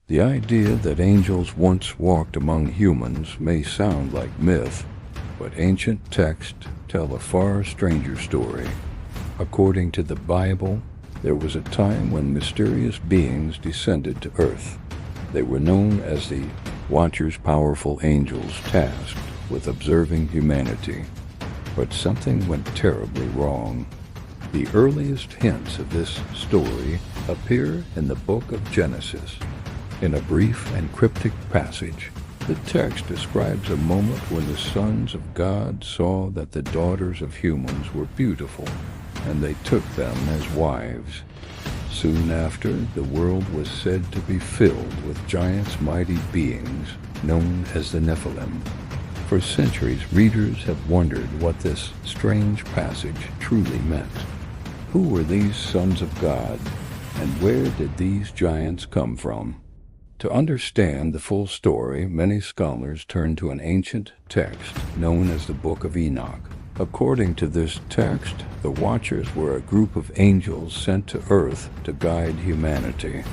The idea that angels once walked among humans may sound like myth, but ancient texts tell a far stranger story. According to the Bible, there was a time when mysterious beings descended to earth. They were known as the Watchers, powerful angels tasked with observing humanity. But something went terribly wrong. The earliest hints of this story appear in the book of Genesis. In a brief and cryptic passage, the text describes a moment when the sons of God saw that the daughters of humans were beautiful, and they took them as wives. Soon after, the world was said to be filled with giants, mighty beings known as the Nephilim. For centuries, readers have wondered what this strange passage truly meant. Who were these sons of God, and where did these giants come from? To understand the full story, many scholars turn to an ancient text known as the Book of Enoch. According to this text, the Watchers were a group of angels sent to earth to guide humanity.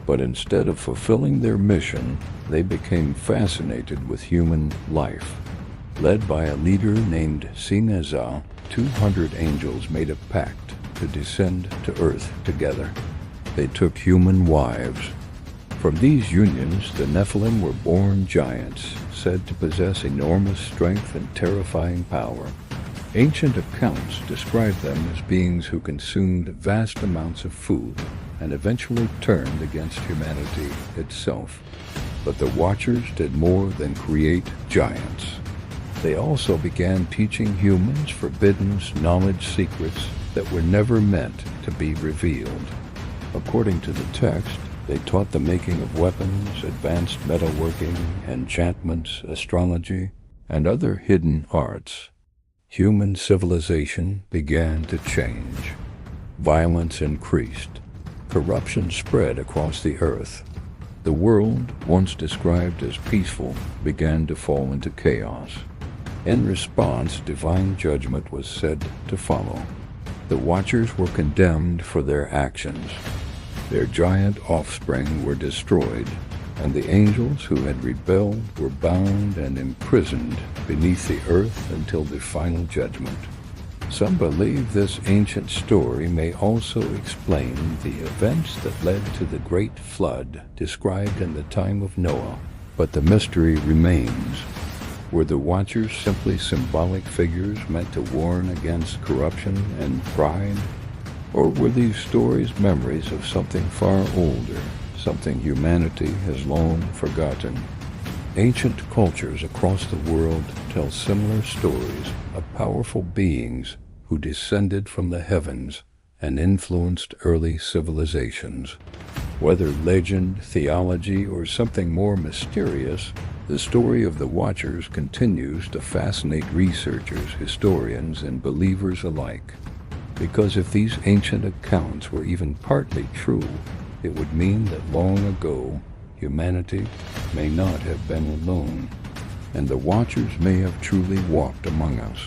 But instead of fulfilling their mission, they became fascinated with human life. Led by a leader named Sinezah, 200 angels made a pact to descend to earth together. They took human wives. From these unions, the Nephilim were born giants, said to possess enormous strength and terrifying power. Ancient accounts describe them as beings who consumed vast amounts of food and eventually turned against humanity itself. But the Watchers did more than create giants. They also began teaching humans forbidden knowledge secrets that were never meant to be revealed. According to the text, they taught the making of weapons, advanced metalworking, enchantments, astrology, and other hidden arts. Human civilization began to change. Violence increased. Corruption spread across the earth. The world, once described as peaceful, began to fall into chaos. In response, divine judgment was said to follow. The Watchers were condemned for their actions. Their giant offspring were destroyed, and the angels who had rebelled were bound and imprisoned beneath the earth until the final judgment. Some believe this ancient story may also explain the events that led to the great flood described in the time of Noah, but the mystery remains. Were the Watchers simply symbolic figures meant to warn against corruption and pride? Or were these stories memories of something far older, something humanity has long forgotten? Ancient cultures across the world tell similar stories of powerful beings who descended from the heavens and influenced early civilizations. Whether legend, theology, or something more mysterious, the story of the Watchers continues to fascinate researchers, historians, and believers alike. Because if these ancient accounts were even partly true, it would mean that long ago, humanity may not have been alone, and the Watchers may have truly walked among us.